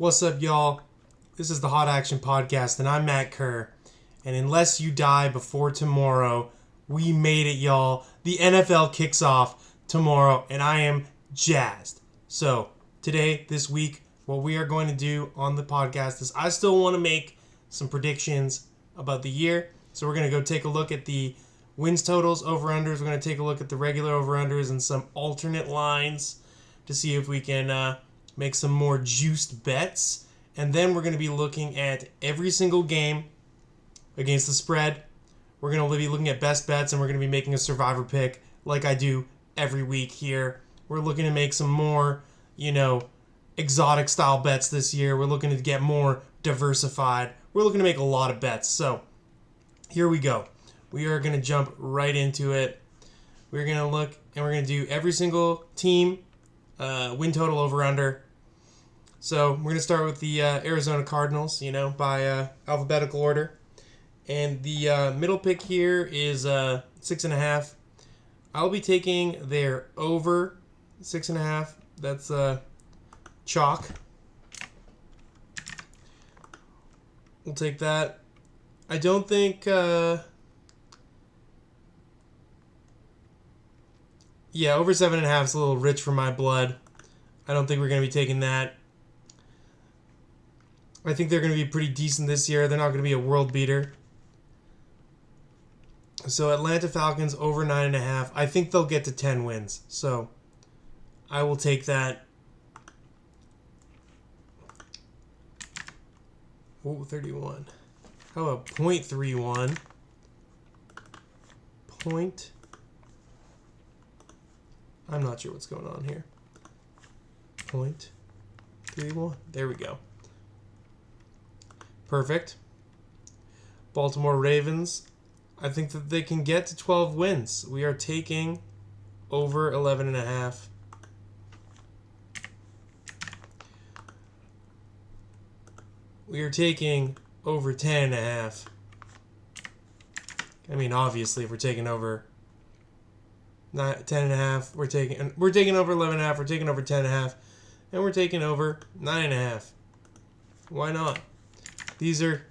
What's up, y'all? This is the Hot Action Podcast, and I'm Matt Kerr. And unless you die before tomorrow, we made it, y'all. The NFL kicks off tomorrow, and I am jazzed. So, today, this week, what we are going to do on the podcast is I still want to make some predictions about the year. So, we're going to go take a look at the wins totals, over-unders. We're going to take a look at the regular over-unders and some alternate lines to see if we can make some more juiced bets. And then we're going to be looking at every single game against the spread. We're going to be looking at best bets, and we're going to be making a survivor pick like I do every week here. We're looking to make some more, exotic style bets this year. We're looking to get more diversified. We're looking to make a lot of bets. So here we go. We are going to jump right into it. We're going to look, and we're going to do every single team, win total over under. So we're going to start with the Arizona Cardinals, by alphabetical order. And the middle pick here is 6.5. I'll be taking their over 6.5. That's chalk. We'll take that. I don't think... over 7.5 is a little rich for my blood. I don't think we're going to be taking that. I think they're going to be pretty decent this year. They're not going to be a world beater. So Atlanta Falcons over 9.5. I think they'll get to 10 wins. So I will take that. Oh, 31. How about 0.31? I'm not sure what's going on here. 0.31. There we go. Perfect. Baltimore Ravens. I think that they can get to 12 wins. We are taking over 11.5. We are taking over 10.5. I mean, obviously, if we're taking over 10.5, we're taking over 11.5, we're taking over 10.5, and we're taking over 9.5. Why not? These are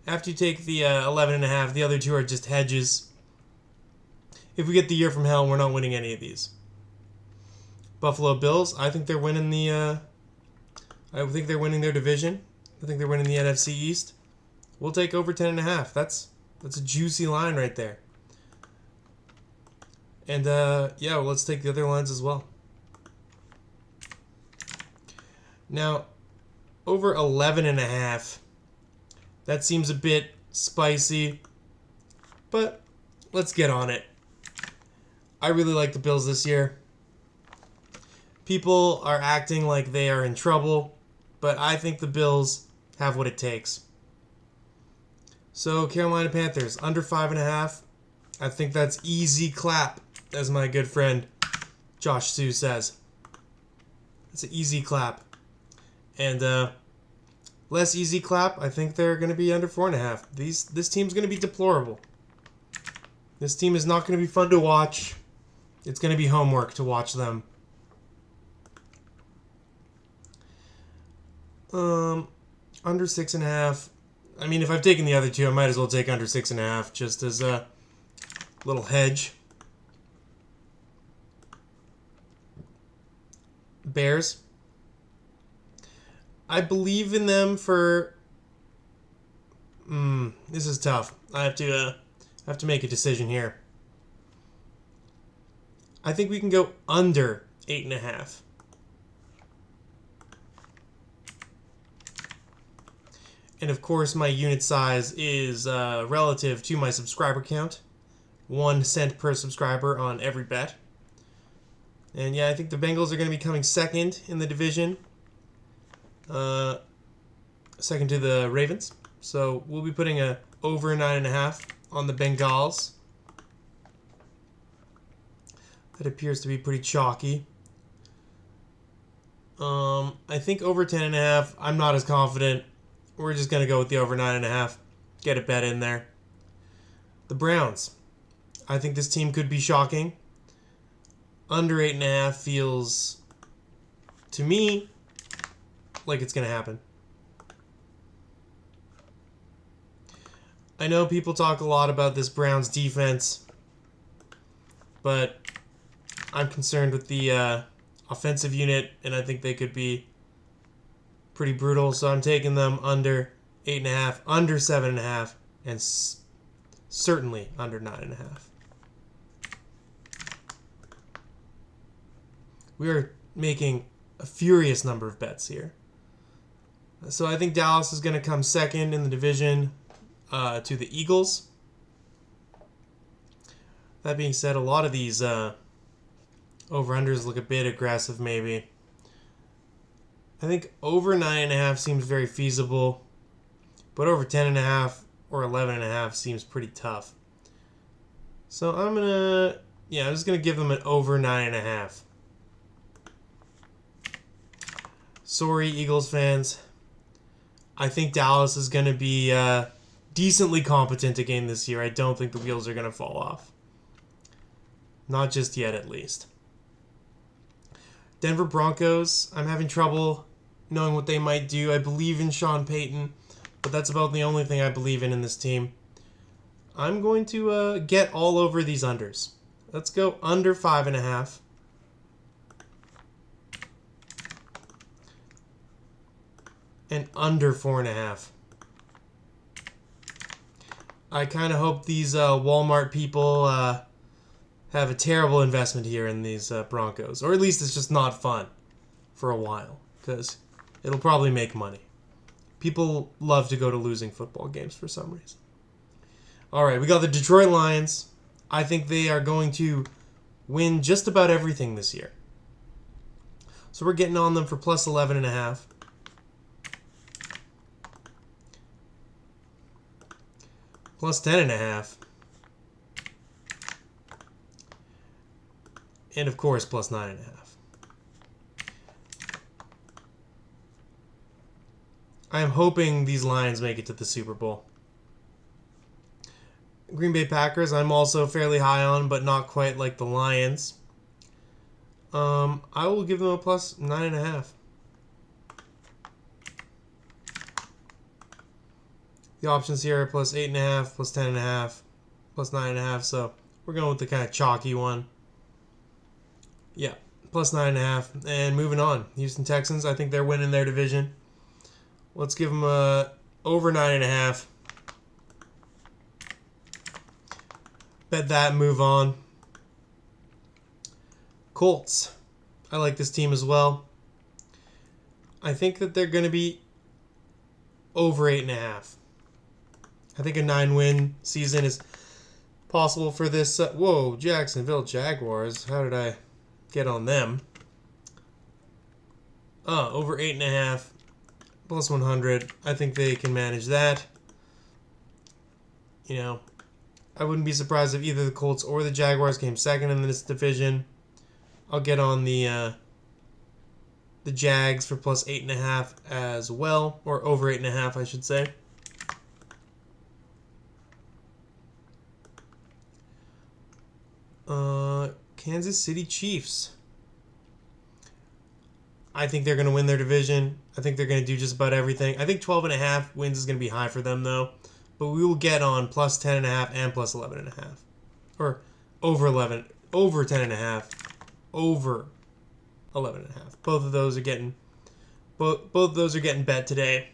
after you take the 11.5, the other two are just hedges. If we get the year from hell, we're not winning any of these. Buffalo Bills, I think they're winning I think they're winning their division. I think they're winning the NFC East. We'll take over 10.5. That's a juicy line right there. And let's take the other lines as well. Now, over 11.5. That seems a bit spicy, but let's get on it. I really like the Bills this year. People are acting like they are in trouble, but I think the Bills have what it takes. So, Carolina Panthers, under 5.5. I think that's easy clap, as my good friend Josh Sue says. It's an easy clap. And, less easy clap, I think they're going to be under 4.5. This team's going to be deplorable. This team is not going to be fun to watch. It's going to be homework to watch them. Under 6.5. I mean, if I've taken the other two, I might as well take under 6.5 just as a little hedge. Bears. I believe in them for... this is tough. I have to make a decision here. I think we can go under 8.5. And of course, my unit size is relative to my subscriber count. 1 cent per subscriber on every bet. And I think the Bengals are going to be coming second in the division. Second to the Ravens. So we'll be putting a over 9.5 on the Bengals. That appears to be pretty chalky. I think over 10.5. I'm not as confident. We're just going to go with the over 9.5. Get a bet in there. The Browns. I think this team could be shocking. Under 8.5 feels, to me, like it's going to happen. I know people talk a lot about this Browns defense, but I'm concerned with the offensive unit, and I think they could be pretty brutal. So I'm taking them under 8.5, under 7.5, and certainly under 9.5. We are making a furious number of bets here. So I think Dallas is going to come second in the division to the Eagles. That being said, a lot of these over-unders look a bit aggressive maybe. I think over 9.5 seems very feasible, but over 10.5 or 11.5 seems pretty tough. So I'm just going to give them an over 9.5. Sorry, Eagles fans. I think Dallas is going to be decently competent again this year. I don't think the wheels are going to fall off. Not just yet, at least. Denver Broncos, I'm having trouble knowing what they might do. I believe in Sean Payton, but that's about the only thing I believe in this team. I'm going to get all over these unders. Let's go under 5.5. And under 4.5. I kind of hope these Walmart people have a terrible investment here in these Broncos. Or at least it's just not fun for a while. Because it'll probably make money. People love to go to losing football games for some reason. Alright, we got the Detroit Lions. I think they are going to win just about everything this year. So we're getting on them for plus 11.5. Plus 10.5. And of course, plus 9.5. I am hoping these Lions make it to the Super Bowl. Green Bay Packers, I'm also fairly high on, but not quite like the Lions. I will give them a plus 9.5. The options here are plus 8.5, plus 10.5, plus 9.5. So we're going with the kind of chalky one. Yeah, plus 9.5. And moving on, Houston Texans. I think they're winning their division. Let's give them a over 9.5. Bet that and move on. Colts. I like this team as well. I think that they're going to be over 8.5. I think a 9-win season is possible for this. Jacksonville Jaguars. How did I get on them? Over 8.5. Plus 100. I think they can manage that. You know, I wouldn't be surprised if either the Colts or the Jaguars came second in this division. I'll get on the Jags for plus 8.5 as well. Or over 8.5, I should say. Kansas City Chiefs. I think they're going to win their division. I think they're going to do just about everything. I think 12.5 wins is going to be high for them, though. But we will get on plus 10.5 and plus 11.5. Or over 11. Over 10.5. Over 11.5. Both of those are getting bet today.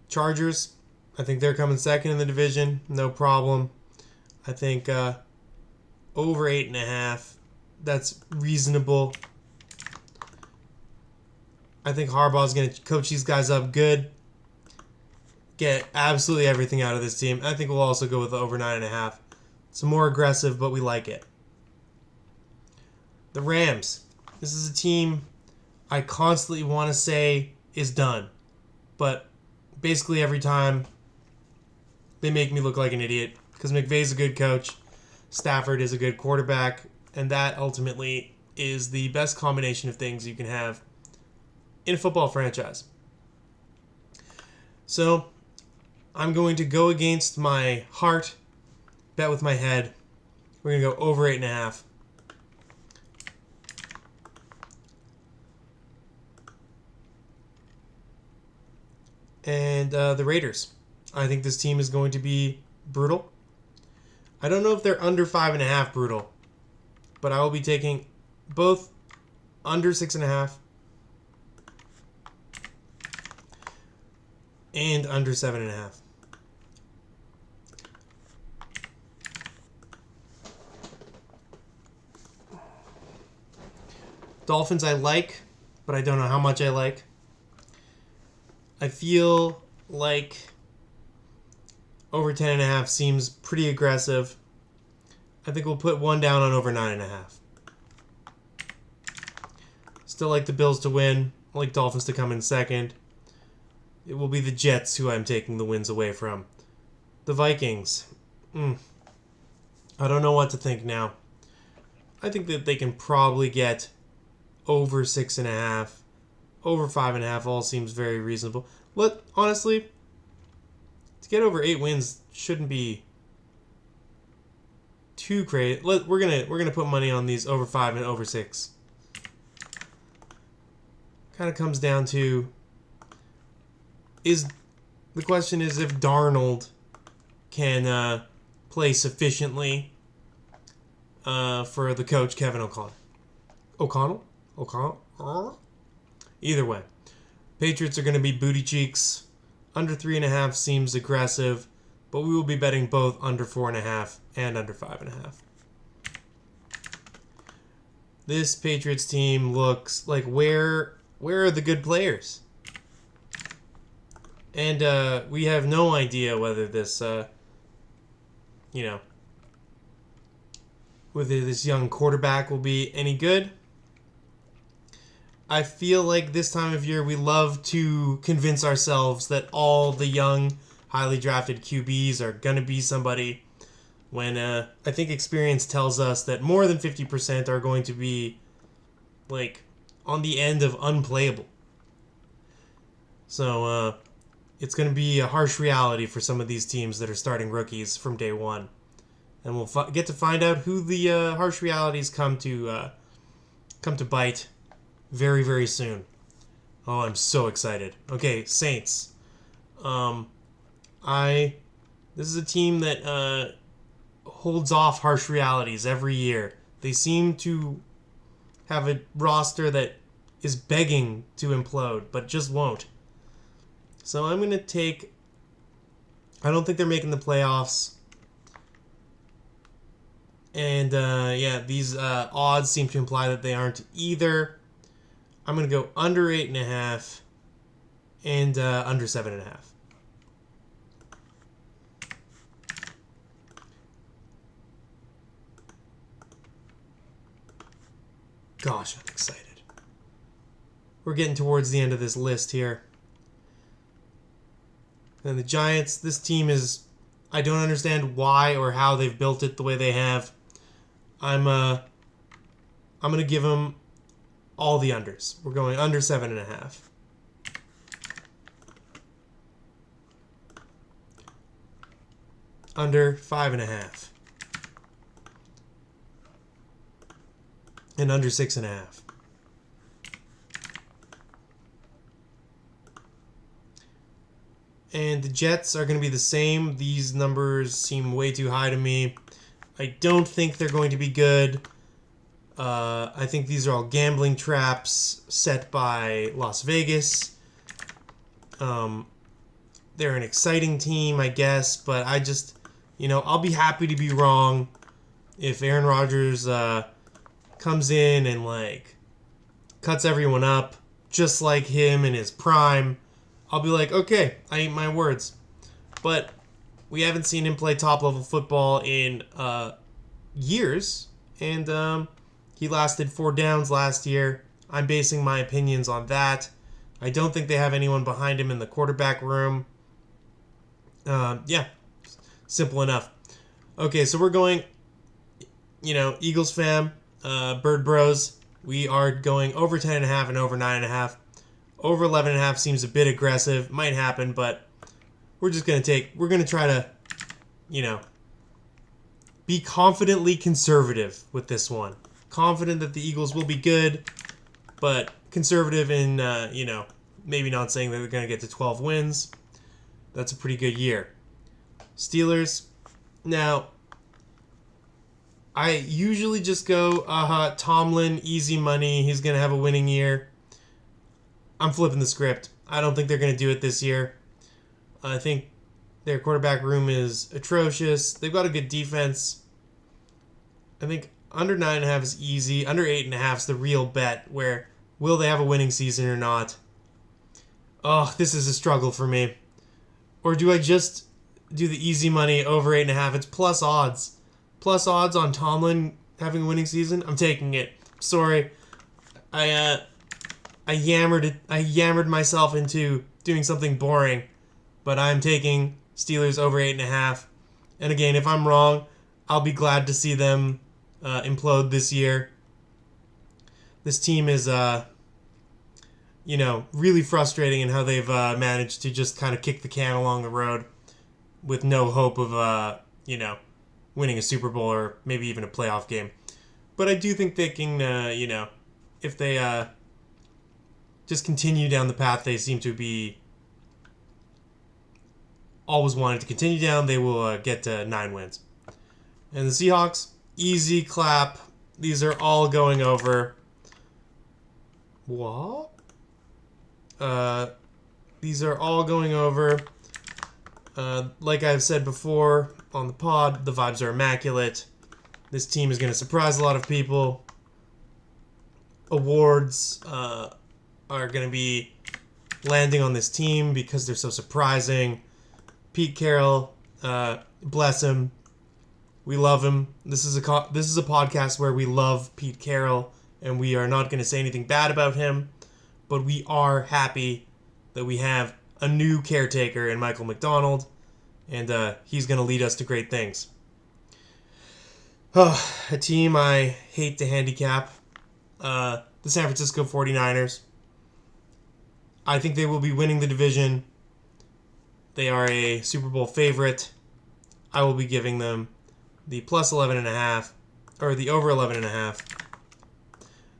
Chargers, I think they're coming second in the division. No problem. I think over 8.5. That's reasonable. I think Harbaugh's going to coach these guys up good. Get absolutely everything out of this team. I think we'll also go with the over 9.5. It's more aggressive, but we like it. The Rams. This is a team I constantly want to say is done. But basically every time they make me look like an idiot. Because McVay's a good coach. Stafford is a good quarterback. And that ultimately is the best combination of things you can have in a football franchise. So I'm going to go against my heart, bet with my head. We're going to go over 8.5. and the Raiders. I think this team is going to be brutal. I don't know if they're under 5.5 brutal, but I will be taking both under 6.5 and under 7.5. Dolphins I like, but I don't know how much I like. I feel like over 10.5 seems pretty aggressive. I think we'll put one down on over 9.5. Still like the Bills to win. I like Dolphins to come in second. It will be the Jets who I'm taking the wins away from. The Vikings. I don't know what to think now. I think that they can probably get over 6.5. Over 5.5 all seems very reasonable. Honestly, to get over 8 wins shouldn't be too crazy. We're gonna put money on these over 5 and over 6. Kind of comes down to the question is if Darnold can play sufficiently for the coach Kevin O'Connell. Either way, Patriots are going to be booty cheeks. Under 3.5 seems aggressive, but we will be betting both under 4.5 and under 5.5. This Patriots team looks like where are the good players? And we have no idea whether this, whether this young quarterback will be any good. I feel like this time of year we love to convince ourselves that all the young, highly drafted QBs are going to be somebody when I think experience tells us that more than 50% are going to be like on the end of unplayable. So it's going to be a harsh reality for some of these teams that are starting rookies from day one. And we'll get to find out who the harsh realities come to bite very, very soon. Oh, I'm so excited. Okay, Saints. This is a team that holds off harsh realities every year. They seem to have a roster that is begging to implode, but just won't. So I'm going to take... I don't think they're making the playoffs. And, these odds seem to imply that they aren't either. I'm going to go under 8.5 and under 7.5. Gosh, I'm excited. We're getting towards the end of this list here. And the Giants, this team is... I don't understand why or how they've built it the way they have. I'm going to give them all the unders. We're going under 7.5. Under 5.5. And under 6.5. And the Jets are going to be the same. These numbers seem way too high to me. I don't think they're going to be good. I think these are all gambling traps set by Las Vegas. They're an exciting team, I guess, but I just, I'll be happy to be wrong if Aaron Rodgers comes in and, cuts everyone up, just like him in his prime. I'll be like, okay, I ate my words. But we haven't seen him play top-level football in years, and he lasted 4 downs last year. I'm basing my opinions on that. I don't think they have anyone behind him in the quarterback room. Simple enough. Okay, so we're going, Eagles fam, Bird Bros. We are going over 10.5 and over 9.5. Over 11.5 seems a bit aggressive. Might happen, but we're going to try to, be confidently conservative with this one. Confident that the Eagles will be good, but conservative in, maybe not saying that they're going to get to 12 wins. That's a pretty good year. Steelers, now, I usually just go, Tomlin, easy money. He's going to have a winning year. I'm flipping the script. I don't think they're going to do it this year. I think their quarterback room is atrocious. They've got a good defense. I think under 9.5 is easy. Under 8.5 is the real bet, where will they have a winning season or not? Oh, this is a struggle for me. Or do I just do the easy money over 8.5? It's plus odds. Plus odds on Tomlin having a winning season. I'm taking it. Sorry. I yammered myself into doing something boring. But I'm taking Steelers over 8.5. And again, if I'm wrong, I'll be glad to see them implode this year. This team is, really frustrating in how they've managed to just kind of kick the can along the road with no hope of, winning a Super Bowl or maybe even a playoff game. But I do think they can, if they just continue down the path they seem to be always wanted to continue down, they will get to 9 wins. And the Seahawks, easy clap. These are all going over. What? These are all going over. Like I've said before on the pod, the vibes are immaculate. This team is going to surprise a lot of people. Awards are going to be landing on this team because they're so surprising. Pete Carroll, bless him. We love him. This is a podcast where we love Pete Carroll, and we are not going to say anything bad about him, but we are happy that we have a new caretaker in Michael McDonald, and he's going to lead us to great things. A team I hate to handicap, the San Francisco 49ers. I think they will be winning the division. They are a Super Bowl favorite. I will be giving them the plus 11.5, or the over 11.5.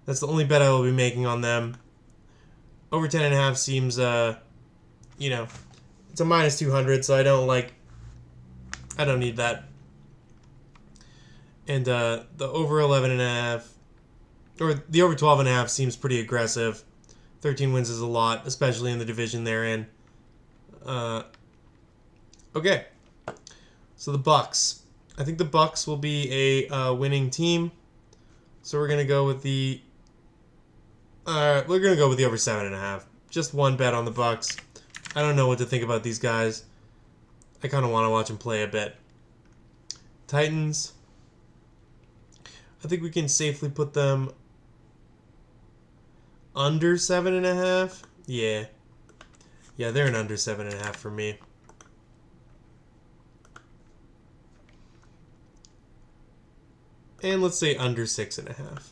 That's the only bet I will be making on them. Over 10.5 seems, it's a minus 200, so I don't need that. And the over 11.5, or the over 12.5 seems pretty aggressive. 13 wins is a lot, especially in the division they're in. Okay, so the Bucks. I think the Bucks will be a winning team. So we're gonna go with the over 7.5. Just one bet on the Bucks. I don't know what to think about these guys. I kind of want to watch them play a bit. Titans. I think we can safely put them under 7.5. Yeah, they're an under 7.5 for me. And let's say under 6.5.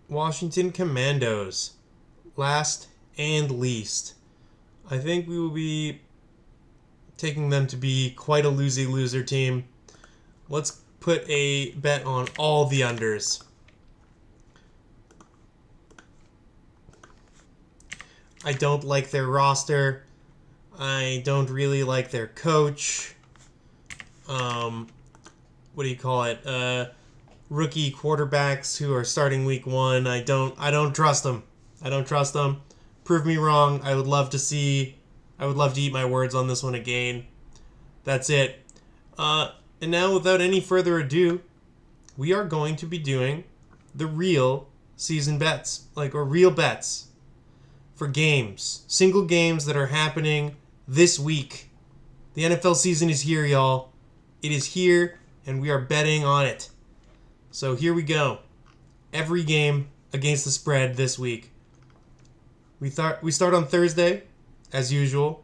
Washington Commandos. Last and least. I think we will be taking them to be quite a loser team. Let's put a bet on all the unders. I don't like their roster. I don't really like their coach. What do you call it? Rookie quarterbacks who are starting week 1. I don't trust them. I don't trust them. Prove me wrong. I would love to eat my words on this one again. That's it. And now, without any further ado, we are going to be doing the real season bets, or real bets for games, single games that are happening this week. The NFL season is here, y'all. It is here, and we are betting on it. So here we go. Every game against the spread this week. We start on Thursday, as usual.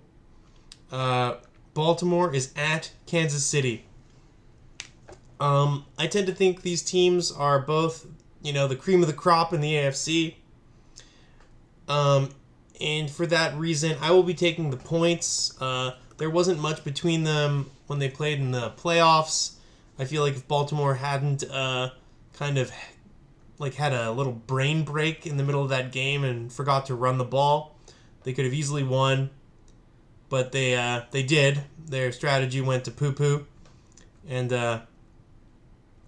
Baltimore is at Kansas City. I tend to think these teams are both, the cream of the crop in the AFC. And for that reason, I will be taking the points. There wasn't much between them when they played in the playoffs. I feel like if Baltimore hadn't kind of like had a little brain break in the middle of that game and forgot to run the ball, they could have easily won. But they did. Their strategy went to poo poo, and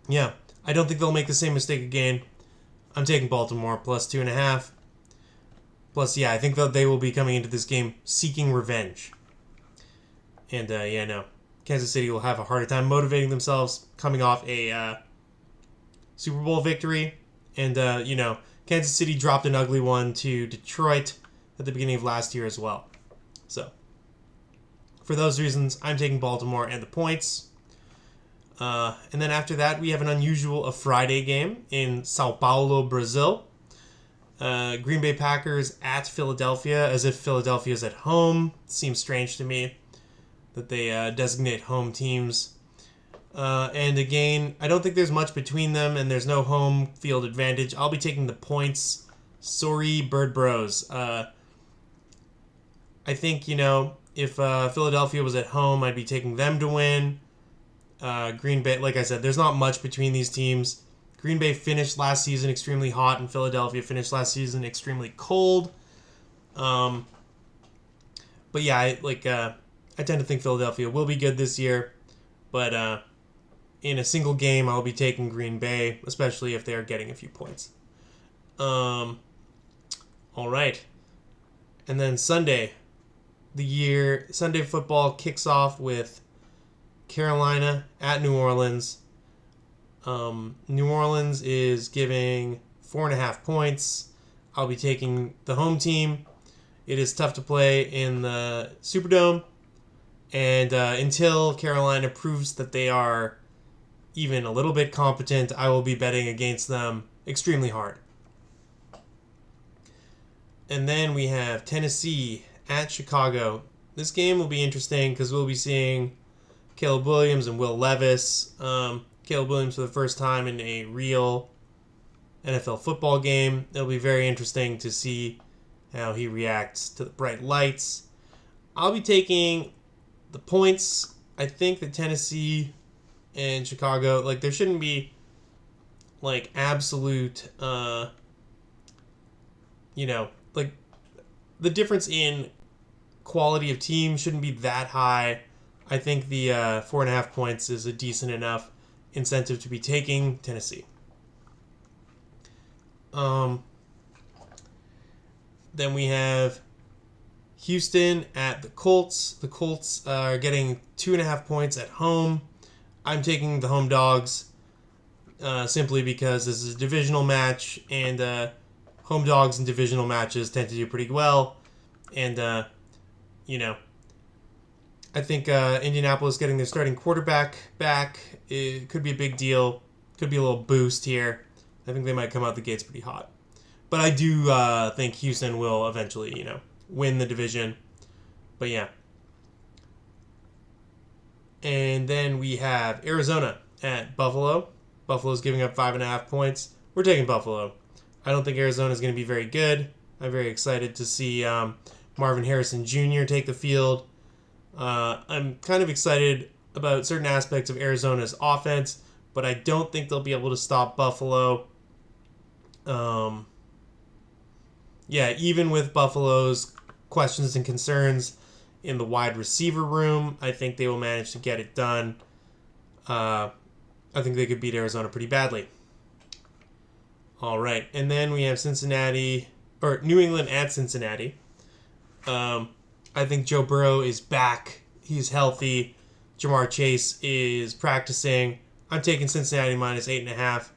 yeah, I don't think they'll make the same mistake again. I'm taking Baltimore plus 2.5. Plus, yeah, I think that they will be coming into this game seeking revenge. And yeah, no, Kansas City will have a harder time motivating themselves coming off a Super Bowl victory. And Kansas City dropped an ugly one to Detroit at the beginning of last year as well. So, for those reasons, I'm taking Baltimore and the points. And then after that, we have a Friday game in Sao Paulo, Brazil. Green Bay Packers at Philadelphia, as if Philadelphia's at home. Seems strange to me that they designate home teams. And again, I don't think there's much between them, and there's no home field advantage. I'll be taking the points. Sorry, Bird Bros. I think, if Philadelphia was at home, I'd be taking them to win. Green Bay, like I said, there's not much between these teams. Green Bay finished last season extremely hot, and Philadelphia finished last season extremely cold. But yeah, I tend to think Philadelphia will be good this year. But in a single game, I'll be taking Green Bay, especially if they are getting a few points. All right. And then Sunday football kicks off with Carolina at New Orleans. New Orleans is giving 4.5 points. I'll be taking the home team. It is tough to play in the Superdome. And until Carolina proves that they are even a little bit competent, I will be betting against them extremely hard. And then we have Tennessee at Chicago. This game will be interesting because we'll be seeing Caleb Williams and Will Levis. Caleb Williams for the first time in a real NFL football game. It'll be very interesting to see how he reacts to the bright lights. I'll be taking the points. I think that Tennessee and Chicago, there shouldn't be absolute, the difference in quality of team shouldn't be that high. I think the 4.5 points is a decent enough incentive to be taking Tennessee. Then we have Houston at the Colts. The Colts are getting 2.5 points at home. I'm taking the home dogs simply because this is a divisional match, and home dogs in divisional matches tend to do pretty well. And, I think Indianapolis getting their starting quarterback back, it could be a big deal. Could be a little boost here. I think they might come out the gates pretty hot. But I do think Houston will eventually, win the division. But yeah. And then we have Arizona at Buffalo. Buffalo's giving up 5.5 points. We're taking Buffalo. I don't think Arizona's going to be very good. I'm very excited to see Marvin Harrison Jr. take the field. I'm kind of excited about certain aspects of Arizona's offense, but I don't think they'll be able to stop Buffalo. Even with Buffalo's questions and concerns in the wide receiver room, I think they will manage to get it done. I think they could beat Arizona pretty badly. All right, and then we have New England at Cincinnati. I think Joe Burrow is back. He's healthy. Jamar Chase is practicing. I'm taking Cincinnati minus 8.5.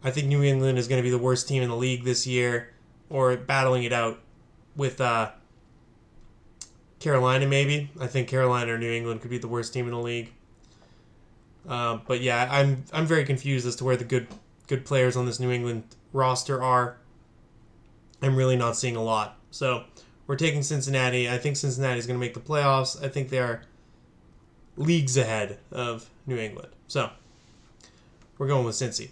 I think New England is going to be the worst team in the league this year, or battling it out with Carolina maybe. I think Carolina or New England could be the worst team in the league. But yeah, I'm very confused as to where the good players on this New England roster are. I'm really not seeing a lot. So we're taking Cincinnati. I think Cincinnati is going to make the playoffs. I think they are leagues ahead of New England. So we're going with Cincy.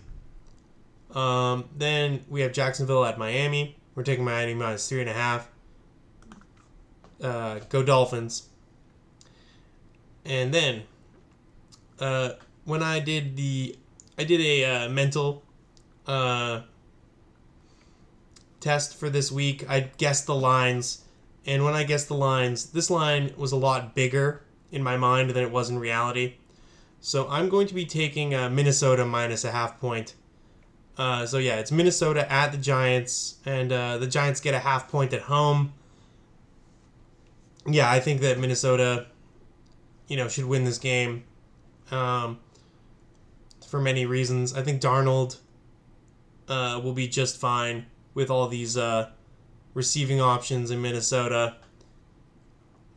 Then we have Jacksonville at Miami. We're taking Miami minus 3.5. Go Dolphins. And then when I did a mental test for this week. I guessed the lines, and when I guessed the lines, this line was a lot bigger in my mind than it was in reality. So I'm going to be taking Minnesota minus a half point. So yeah, it's Minnesota at the Giants, and the Giants get a half point at home. Yeah, I think that Minnesota, should win this game for many reasons. I think Darnold will be just fine with all these receiving options in Minnesota.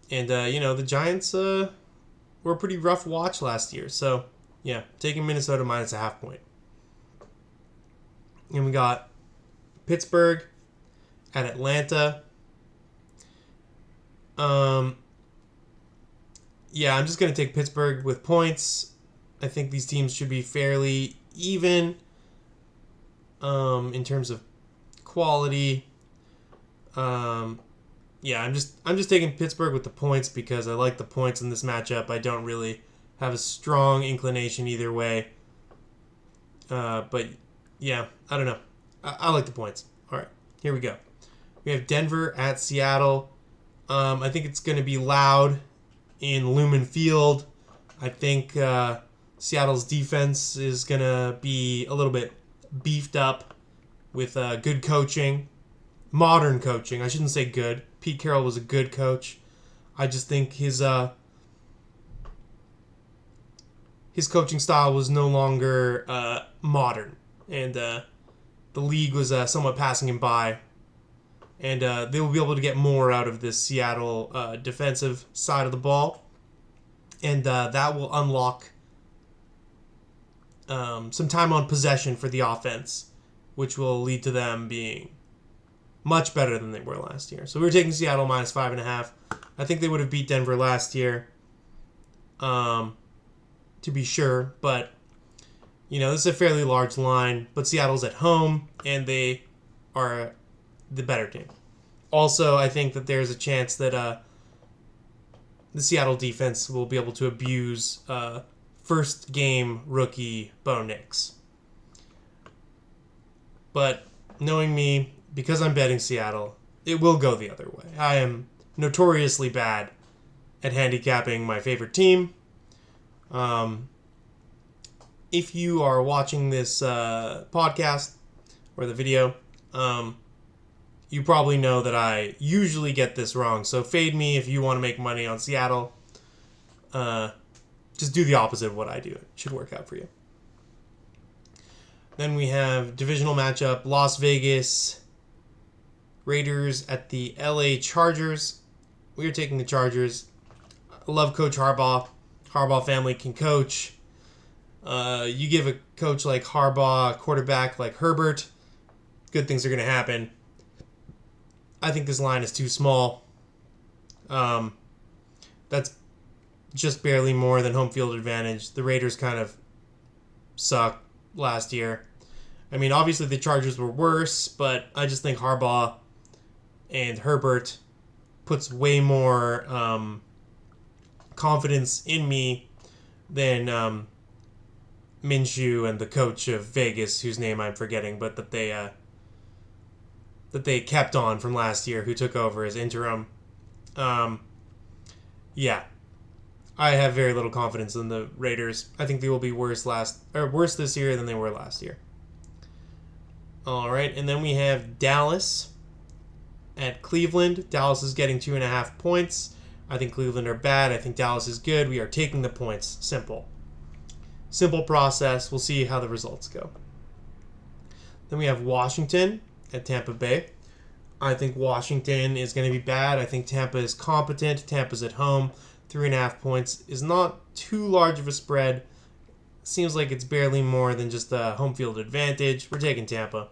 And, the Giants were a pretty rough watch last year. So, yeah, taking Minnesota minus a half point. And we got Pittsburgh at Atlanta. Yeah, I'm just going to take Pittsburgh with points. I think these teams should be fairly even in terms of quality. Yeah, I'm just taking Pittsburgh with the points because I like the points in this matchup. I don't really have a strong inclination either way. But yeah, I don't know. I like the points. All right, here we go. We have Denver at Seattle. I think it's going to be loud in Lumen Field. I think Seattle's defense is going to be a little bit beefed up with good coaching. Modern coaching. I shouldn't say good. Pete Carroll was a good coach. I just think his coaching style was no longer modern, and the league was somewhat passing him by. And they will be able to get more out of this Seattle defensive side of the ball, and that will unlock some time on possession for the offense, which will lead to them being much better than they were last year. So we were taking Seattle minus 5.5. I think they would have beat Denver last year, to be sure. But, this is a fairly large line. But Seattle's at home, and they are the better team. Also, I think that there's a chance that the Seattle defense will be able to abuse first-game rookie Bo Nix. But knowing me, because I'm betting Seattle, it will go the other way. I am notoriously bad at handicapping my favorite team. If you are watching this podcast or the video, you probably know that I usually get this wrong. So fade me if you want to make money on Seattle. Just do the opposite of what I do. It should work out for you. Then we have divisional matchup, Las Vegas Raiders at the LA Chargers. We are taking the Chargers. I love Coach Harbaugh. Harbaugh family can coach. You give a coach like Harbaugh a quarterback like Herbert, good things are going to happen. I think this line is too small. That's just barely more than home field advantage. The Raiders kind of suck last year. I mean, obviously the Chargers were worse, but I just think Harbaugh and Herbert puts way more confidence in me than Minshew and the coach of Vegas, whose name I'm forgetting, but that they kept on from last year, who took over as interim. Yeah, I have very little confidence in the Raiders. I think they will be worse this year than they were last year. All right, and then we have Dallas at Cleveland. Dallas is getting 2.5 points. I think Cleveland are bad. I think Dallas is good. We are taking the points. Simple process. We'll see how the results go. Then we have Washington at Tampa Bay. I think Washington is going to be bad. I think Tampa is competent. Tampa's at home. 3.5 points is not too large of a spread. Seems like it's barely more than just a home field advantage. We're taking Tampa.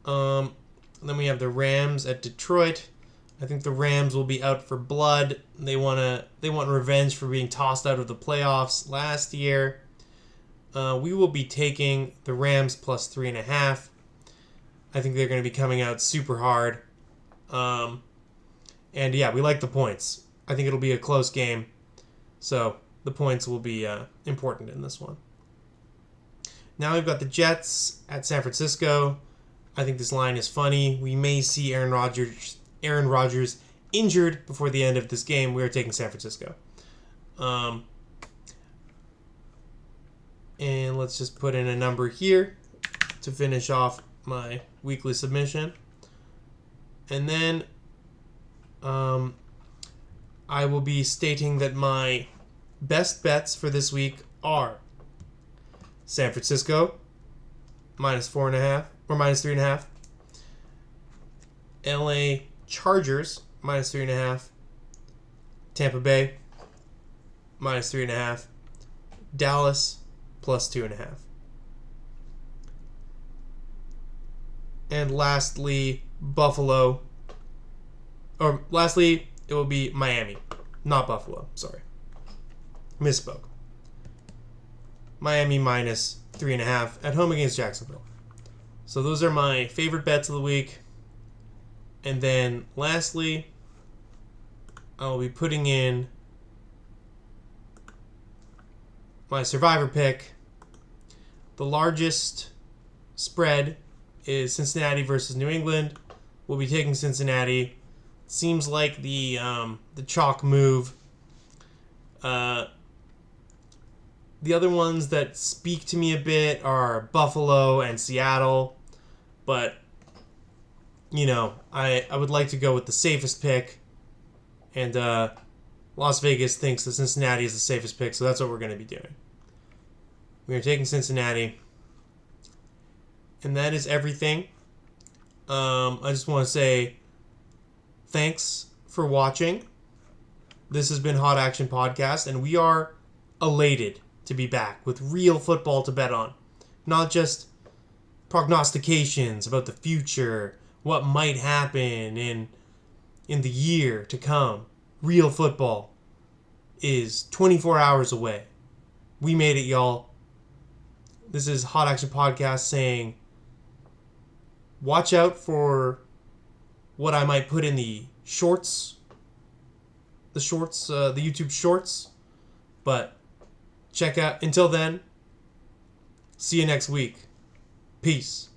Then we have the Rams at Detroit. I think the Rams will be out for blood. They want revenge for being tossed out of the playoffs last year. We will be taking the Rams plus 3.5. I think they're going to be coming out super hard. And yeah, we like the points. I think it'll be a close game. So the points will be important in this one. Now we've got the Jets at San Francisco. I think this line is funny. We may see Aaron Rodgers injured before the end of this game. We are taking San Francisco. And let's just put in a number here to finish off my weekly submission. And then I will be stating that my best bets for this week are San Francisco, -4.5 or -3.5. LA Chargers, -3.5. Tampa Bay, -3.5. Dallas, +2.5. And lastly, it will be Miami, not Buffalo. Sorry. Misspoke. Miami -3.5 at home against Jacksonville. So those are my favorite bets of the week. And then lastly, I'll be putting in my survivor pick. The largest spread is Cincinnati versus New England. We'll be taking Cincinnati. Seems like the chalk move. The other ones that speak to me a bit are Buffalo and Seattle. But, I would like to go with the safest pick. And Las Vegas thinks that Cincinnati is the safest pick, so that's what we're going to be doing. We are taking Cincinnati. And that is everything. I just want to say thanks for watching. This has been Hot Action Podcast, and we are elated to be back with real football to bet on. Not just prognostications about the future, what might happen in the year to come. Real football is 24 hours away. We made it, y'all. This is Hot Action Podcast saying, watch out for what I might put in the shorts. The YouTube shorts. But check out, until then, see you next week. Peace.